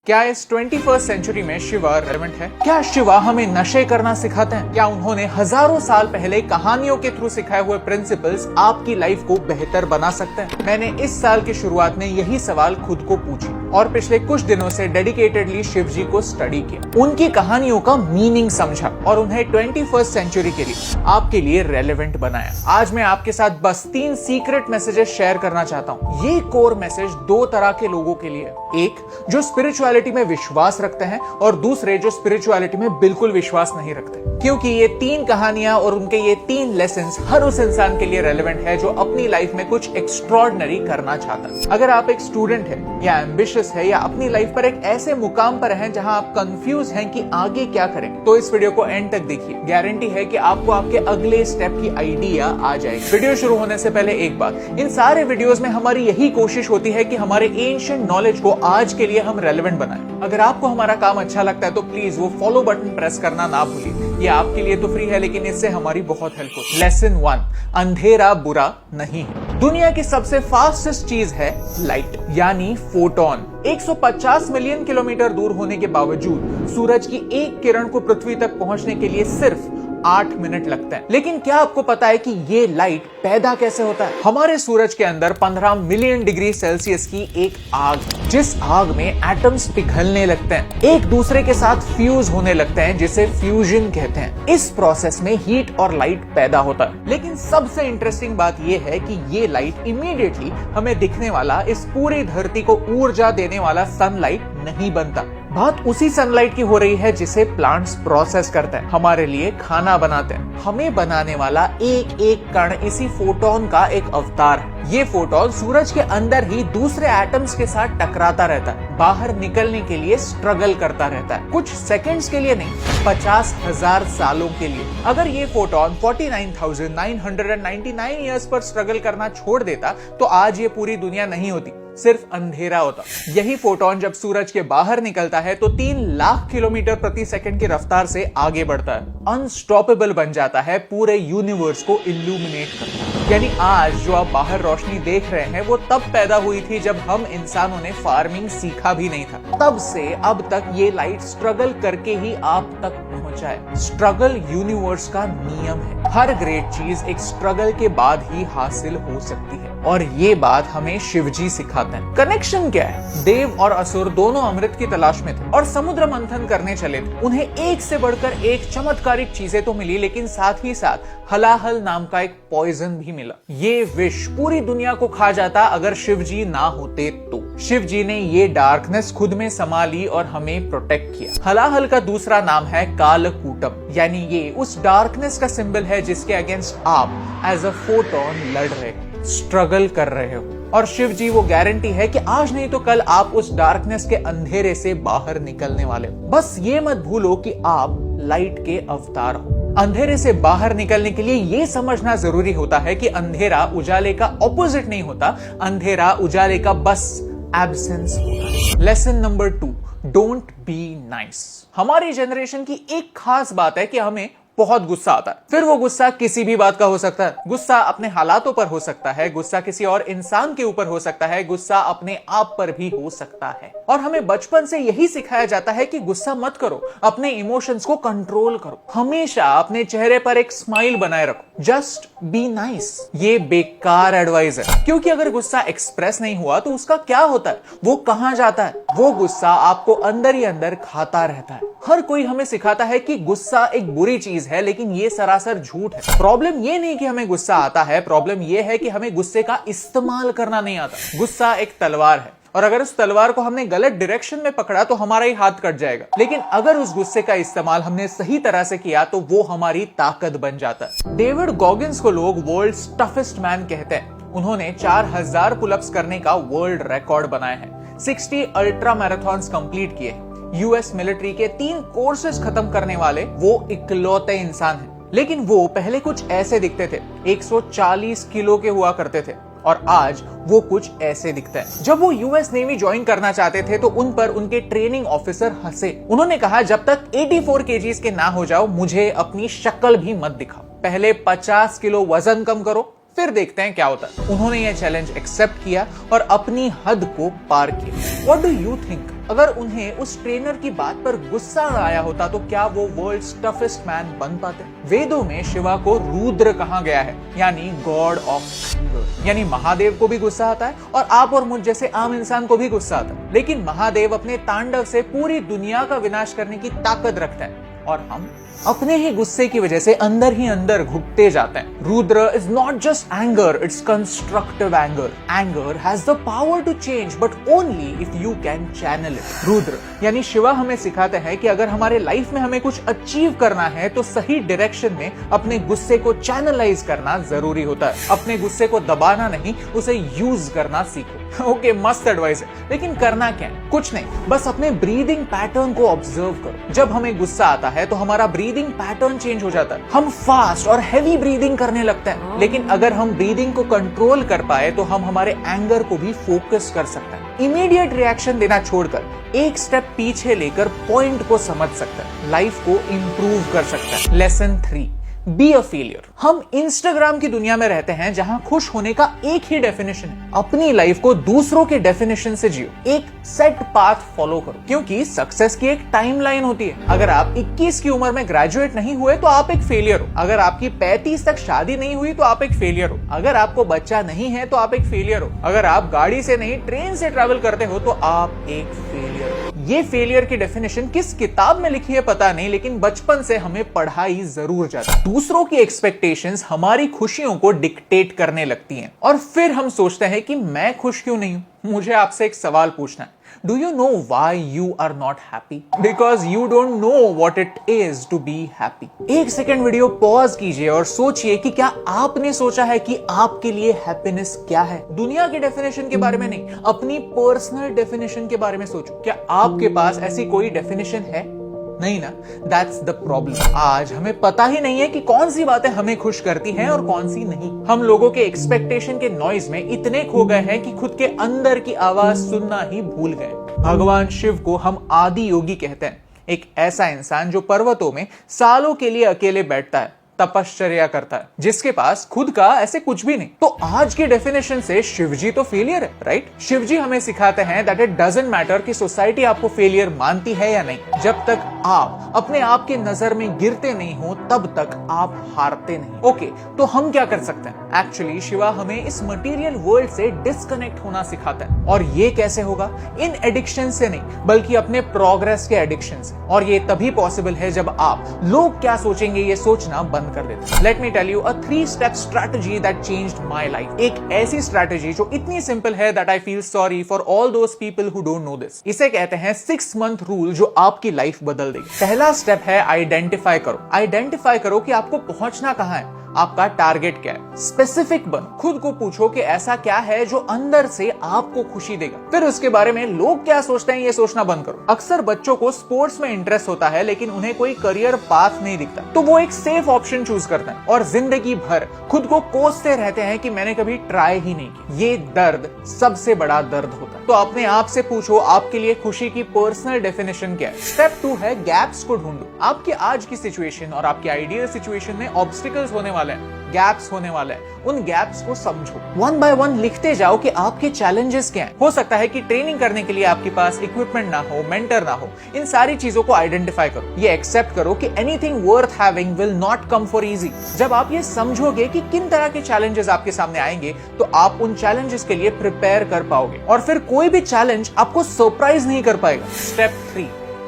क्या इस 21st century में शिवा रेलेवेंट है? क्या शिवा हमें नशे करना सिखाते हैं? क्या उन्होंने हजारों साल पहले कहानियों के थ्रू सिखाए हुए प्रिंसिपल्स आपकी लाइफ को बेहतर बना सकते हैं? मैंने इस साल की शुरुआत में यही सवाल खुद को पूछी और पिछले कुछ दिनों से डेडिकेटेडली शिव जी को स्टडी किया, उनकी कहानियों का मीनिंग समझा और उन्हें 21st सेंचुरी के लिए आपके लिए रेलेवेंट बनाया। आज मैं आपके साथ बस 3 सीक्रेट मैसेजेस शेयर करना चाहता हूँ। ये कोर मैसेज 2 तरह के लोगों के लिए, एक जो स्पिरिचुअलिटी में विश्वास रखते हैं और दूसरे जो स्पिरिचुअलिटी में बिल्कुल विश्वास नहीं रखते, क्योंकि ये 3 कहानियां और उनके ये 3 लेसन्स हर उस इंसान के लिए रेलेवेंट है जो अपनी लाइफ में कुछ एक्स्ट्रॉर्डिनरी करना चाहता है। अगर आप एक स्टूडेंट है या एम्बिशियस है या अपनी लाइफ पर एक ऐसे मुकाम पर हैं जहां आप कंफ्यूज हैं कि आगे क्या करें, तो इस वीडियो को एंड तक देखिए। गारंटी है कि आपको आपके अगले स्टेप की आइडिया आ जाएगी। वीडियो शुरू होने से पहले एक बात, इन सारे वीडियोस में हमारी यही कोशिश होती है कि हमारे एंशिएंट नॉलेज को आज के लिए हम रेलेवेंट बनाएं। अगर आपको हमारा काम अच्छा लगता है तो प्लीज वो फॉलो बटन प्रेस करना ना भूलिए। ये आपके लिए तो फ्री है लेकिन इससे हमारी बहुत हेल्प होती है। लेसन 1, अंधेरा बुरा नहीं है। दुनिया की सबसे फास्टेस्ट चीज है लाइट यानी फोटोन। 150 मिलियन किलोमीटर दूर होने के बावजूद सूरज की एक किरण को पृथ्वी तक पहुंचने के लिए सिर्फ 8 मिनट लगते हैं। लेकिन क्या आपको पता है कि ये लाइट पैदा कैसे होता है? हमारे सूरज के अंदर 15 मिलियन डिग्री सेल्सियस की एक आग, जिस आग में एटम्स पिघलने लगते हैं, एक दूसरे के साथ फ्यूज होने लगते हैं, जिसे फ्यूजन कहते हैं। इस प्रोसेस में हीट और लाइट पैदा होता है। लेकिन सबसे इंटरेस्टिंग बात यह है कि ये लाइट इमीडिएटली हमें दिखने वाला, इस पूरी धरती को ऊर्जा देने वाला सनलाइट नहीं बनता। बात उसी सनलाइट की हो रही है जिसे प्लांट्स प्रोसेस करते हैं, हमारे लिए खाना बनाते हैं। हमें बनाने वाला एक एक कण इसी फोटोन का एक अवतार है। ये फोटोन सूरज के अंदर ही दूसरे एटम्स के साथ टकराता रहता है, बाहर निकलने के लिए स्ट्रगल करता रहता है। कुछ सेकंड्स के लिए नहीं, 50,000 सालों के लिए। अगर ये फोटोन 49,999 ईयर्स पर स्ट्रगल करना छोड़ देता तो आज ये पूरी दुनिया नहीं होती, सिर्फ अंधेरा होता। यही फोटोन जब सूरज के बाहर निकलता है तो 3 लाख किलोमीटर प्रति सेकंड की रफ्तार से आगे बढ़ता है, अनस्टॉपेबल बन जाता है, पूरे यूनिवर्स को इल्यूमिनेट करता है। यानी आज जो आप बाहर रोशनी देख रहे हैं वो तब पैदा हुई थी जब हम इंसानों ने फार्मिंग सीखा भी नहीं था। तब से अब तक ये लाइट स्ट्रगल करके ही आप तक पहुंचा है। स्ट्रगल यूनिवर्स का नियम है। हर ग्रेट चीज एक स्ट्रगल के बाद ही हासिल हो सकती है और ये बात हमें शिवजी सिखाते हैं। कनेक्शन क्या है? देव और असुर दोनों अमृत की तलाश में थे और समुद्र मंथन करने चले थे। उन्हें एक से बढ़कर एक चमत्कारिक चीजें तो मिली, लेकिन साथ ही साथ हलाहल नाम का एक पॉइजन भी मिला। ये विष पूरी दुनिया को खा जाता अगर शिवजी ना होते तो। शिवजी ने ये डार्कनेस खुद में समा ली और हमें प्रोटेक्ट किया। हलाहल का दूसरा नाम है कालकूटम, यानी ये उस डार्कनेस का सिंबल है जिसके अगेंस्ट आप एज अ फोटोन लड़ रहे हो, स्ट्रगल कर रहे हो। और शिव जी वो गारंटी है कि आज नहीं तो कल आप उस डार्कनेस के अंधेरे से बाहर निकलने वाले हो। बस ये मत भूलो कि आप लाइट के अवतार हो। अंधेरे से बाहर निकलने के लिए ये समझना जरूरी होता है कि अंधेरा उजाले का ऑपोजिट नहीं होता, अंधेरा उजाले का बस एब्सेंस होता है। Lesson number 2, don't be nice. हमारी जनरेशन की एक खास बात है कि हमें बहुत गुस्सा आता है। फिर वो गुस्सा किसी भी बात का हो सकता है। गुस्सा अपने हालातों पर हो सकता है, गुस्सा किसी और इंसान के ऊपर हो सकता है, गुस्सा अपने आप पर भी हो सकता है। और हमें बचपन से यही सिखाया जाता है कि गुस्सा मत करो, अपने इमोशंस को कंट्रोल करो, हमेशा अपने चेहरे पर एक स्माइल बनाए रखो, जस्ट बी नाइस। ये बेकार एडवाइस है, क्योंकि अगर गुस्सा एक्सप्रेस नहीं हुआ तो उसका क्या होता है? वो कहां जाता है? वो गुस्सा आपको अंदर ही अंदर खाता रहता है। हर कोई हमें सिखाता है कि गुस्सा एक बुरी चीज है, लेकिन ये सरासर झूठ है। प्रॉब्लम ये नहीं कि हमें गुस्सा आता है, प्रॉब्लम ये है कि हमें गुस्से का इस्तेमाल करना नहीं आता। गुस्सा एक तलवार है और अगर उस तलवार को हमने गलत डायरेक्शन में पकड़ा तो हमारा ही हाथ कट जाएगा, लेकिन अगर उस गुस्से का इस्तेमाल हमने सही तरह से किया तो वो हमारी ताकत बन जाता है। डेविड गॉगिन्स को लोग वर्ल्ड्स टफेस्ट मैन कहते हैं। उन्होंने 4000 पुलअप्स करने का वर्ल्ड रिकॉर्ड बनाया है, 60 अल्ट्रा मैराथन्स कंप्लीट किए, यूएस मिलिट्री के 3 कोर्सेज खत्म करने वाले वो इकलौते इंसान हैं। लेकिन वो पहले कुछ ऐसे दिखते थे, 140 किलो के हुआ करते थे और आज वो कुछ ऐसे दिखता है। जब वो यूएस नेवी ज्वाइन करना चाहते थे तो उन पर उनके ट्रेनिंग ऑफिसर हंसे। उन्होंने कहा, जब तक 84 केजीज के ना हो जाओ मुझे अपनी शक्ल भी मत दिखाओ, पहले 50 किलो वजन कम करो, फिर देखते हैं क्या होता है। उन्होंने यह चैलेंज एक्सेप्ट किया और अपनी हद को पार किया। What do you think? अगर उन्हें उस ट्रेनर की बात पर गुस्सा आया होता तो क्या वो वर्ल्ड्स टफेस्ट मैन बन पाते? वेदों में शिवा को रुद्र कहा गया है, यानी गॉड ऑफ एंगर। यानी महादेव को भी गुस्सा आता है और आप और मुझ जैसे आम इंसान को भी गुस्सा आता है, लेकिन महादेव अपने तांडव से पूरी दुनिया का विनाश करने की ताकत रखता है और हम अपने ही गुस्से की वजह से अंदर ही अंदर घुटते जाते हैं। Rudra is not just anger, it's constructive anger. Anger has the power to change but only if you can channel it. Rudra यानी शिवा हमें सिखाते हैं कि अगर हमारे लाइफ में हमें कुछ अचीव करना है तो सही डायरेक्शन में अपने गुस्से को चैनलाइज करना जरूरी होता है। अपने गुस्से को दबाना नहीं, उसे यूज करना सीखो। ओके, मस्त एडवाइस है, लेकिन करना क्या है? कुछ नहीं, बस अपने ब्रीदिंग पैटर्न को ऑब्जर्व करो। जब हमें गुस्सा आता है तो हमारा ब्रीदिंग पैटर्न चेंज हो जाता है। हम फास्ट और हैवी ब्रीदिंग करने लगते हैं। लेकिन अगर हम ब्रीदिंग को कंट्रोल कर पाए तो हम हमारे एंगर को भी फोकस कर सकते हैं। इमीडिएट रिएक्शन देना छोड़कर एक स्टेप पीछे लेकर पॉइंट को समझ सकता है, लाइफ को इंप्रूव कर सकता है। Lesson 3, be a failure. हम इंस्टाग्राम की दुनिया में रहते हैं जहां खुश होने का एक ही डेफिनेशन है। अपनी लाइफ को दूसरों के डेफिनेशन से जियो, एक सेट पाथ फॉलो करो, क्योंकि सक्सेस की एक टाइमलाइन होती है। अगर आप 21 की उम्र में ग्रेजुएट नहीं हुए तो आप एक फेलियर हो। अगर आपकी 35 तक शादी नहीं हुई तो आप एक फेलियर हो। अगर आपको बच्चा नहीं है तो आप एक फेलियर हो। अगर आप गाड़ी से नहीं ट्रेन से ट्रैवल करते हो तो आप एक फेलियर हो। ये फेलियर की डेफिनेशन किस किताब में लिखी है पता नहीं, लेकिन बचपन से हमें पढ़ाई जरूर जाती है। दूसरों की एक्सपेक्टेशंस हमारी खुशियों को डिक्टेट करने लगती हैं और फिर हम सोचते हैं कि मैं खुश क्यों नहीं हूं। मुझे आपसे एक सवाल पूछना है, do you know why you are not happy? Because you don't know what it is to be happy. एक सेकेंड वीडियो पॉज कीजिए और सोचिए कि क्या आपने सोचा है कि आपके लिए हैप्पीनेस क्या है? दुनिया की डेफिनेशन के बारे में नहीं, अपनी पर्सनल डेफिनेशन के बारे में सोचो। क्या आपके पास ऐसी कोई डेफिनेशन है? नहीं ना, दैट्स द प्रॉब्लम। आज हमें पता ही नहीं है कि कौन सी बातें हमें खुश करती हैं और कौन सी नहीं। हम लोगों के एक्सपेक्टेशन के नॉइज में इतने खो गए हैं कि खुद के अंदर की आवाज सुनना ही भूल गए। भगवान शिव को हम आदि योगी कहते हैं, एक ऐसा इंसान जो पर्वतों में सालों के लिए अकेले बैठता है, तपश्चर्या करता है, जिसके पास खुद का ऐसे कुछ भी नहीं। तो आज की डेफिनेशन से शिवजी तो फेलियर है, राइट? शिवजी हमें सिखाते हैं दैट इट डजंट मैटर कि सोसाइटी आपको फेलियर मानती है या नहीं। जब तक आप अपने आप के नजर में गिरते नहीं हो तब तक आप हारते नहीं। ओके, तो हम क्या कर सकते हैं? एक्चुअली शिवा हमें इस मटेरियल वर्ल्ड से डिस्कनेक्ट होना सिखाता है। और ये कैसे होगा? इन एडिक्शन से नहीं, बल्कि अपने प्रोग्रेस के एडिक्शन से। और ये तभी पॉसिबल है जब आप लोग क्या सोचेंगे ये सोचना बंद कर देते हैं। Let me tell you a 3-step strategy that changed my life। एक ऐसी स्ट्रैटेजी जो इतनी सिंपल है that I feel sorry for all those people who don't know this। इसे कहते हैं 6 month रूल, जो आपकी लाइफ बदल देगी। पहला स्टेप है आइडेंटिफाई करो। आइडेंटिफाई करो कि आपको पहुंचना कहां है, आपका टारगेट क्या है। स्पेसिफिक बनो, खुद को पूछो कि ऐसा क्या है जो अंदर से आपको खुशी देगा। फिर उसके बारे में लोग क्या सोचते हैं ये सोचना बंद करो। अक्सर बच्चों को स्पोर्ट्स में इंटरेस्ट होता है लेकिन उन्हें कोई करियर पाथ नहीं दिखता, तो वो एक सेफ ऑप्शन चूज करते हैं और जिंदगी भर खुद को कोसते रहते हैं कि मैंने कभी ट्राई ही नहीं की। ये दर्द सबसे बड़ा दर्द होता है। तो अपने आप से पूछो आपके लिए खुशी की पर्सनल डेफिनेशन क्या है। स्टेप 2 है गैप्स को ढूंढो। आपकी आज की सिचुएशन और आपकी आइडियल सिचुएशन में ऑब्स्टिकल्स होने वाले हैं, गैप्स होने वाले हैं। उन गैप्स को समझो। 1 by 1 लिखते जाओ कि आपके चैलेंजेस क्या हैं। हो सकता है कि ट्रेनिंग करने के लिए आपके पास इक्विपमेंट ना हो, मेंटर ना हो। इन सारी चीजों को आइडेंटिफाई करो। ये एक्सेप्ट करो कि anything worth having will not come for easy. जब आप ये समझोगे कि किन तरह के चैलेंजेस आपके सामने आएंगे तो आप उन चैलेंजेस के लिए प्रिपेयर कर पाओगे और फिर कोई भी चैलेंज आपको सरप्राइज नहीं कर पाएगा। Step 3,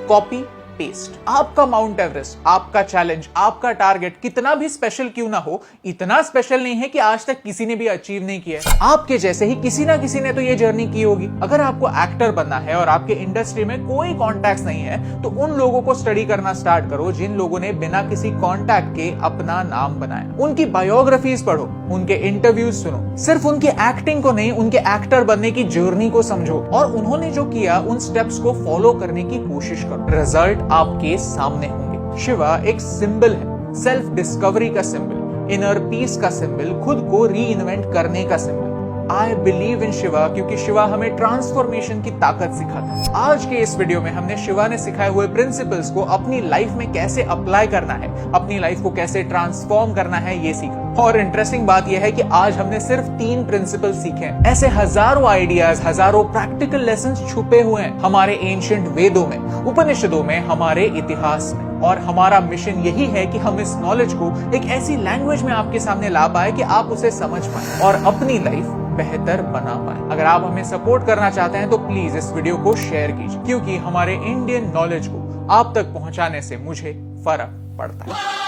copy paste. आपका माउंट एवरेस्ट, आपका चैलेंज, आपका टारगेट कितना भी स्पेशल क्यों ना हो, इतना स्पेशल नहीं है कि आज तक किसी ने भी अचीव नहीं किया है। आपके जैसे ही किसी ना किसी ने तो ये जर्नी की होगी। अगर आपको एक्टर बनना है और आपके इंडस्ट्री में कोई कॉन्टैक्ट्स नहीं है तो उन लोगों को स्टडी करना स्टार्ट करो जिन लोगों ने बिना किसी कॉन्टैक्ट के अपना नाम बनाया। उनकी बायोग्राफीज पढ़ो, उनके इंटरव्यूज सुनो। सिर्फ उनकी एक्टिंग को नहीं, उनके एक्टर बनने की जर्नी को समझो और उन्होंने जो किया उन स्टेप्स को फॉलो करने की कोशिश करो। रिजल्ट आपके सामने होंगे। शिवा एक सिंबल है, सेल्फ डिस्कवरी का सिंबल, इनर पीस का सिंबल, खुद को री इन्वेंट करने का symbol. I believe in Shiva क्योंकि शिवा हमें ट्रांसफॉर्मेशन की ताकत सिखाता है। आज के इस वीडियो में हमने शिवा ने सिखाए हुए प्रिंसिपल्स को अपनी लाइफ में कैसे अप्लाई करना है, अपनी लाइफ को कैसे ट्रांसफॉर्म करना है, ये सीखा। और इंटरेस्टिंग बात यह है कि आज हमने सिर्फ 3 प्रिंसिपल सीखे हैं। ऐसे हजारों आइडियाज, हजारों प्रैक्टिकल लेसन्स छुपे हुए हैं हमारे एंशिएंट वेदों में, उपनिषदों में, हमारे इतिहास में। और हमारा मिशन यही है कि हम इस नॉलेज को एक ऐसी लैंग्वेज में आपके सामने ला पाए कि आप उसे समझ पाए और अपनी लाइफ बेहतर बना पाए। अगर आप हमें सपोर्ट करना चाहते हैं तो प्लीज इस वीडियो को शेयर कीजिए, क्योंकि हमारे इंडियन नॉलेज को आप तक पहुंचाने से मुझे फर्क पड़ता है।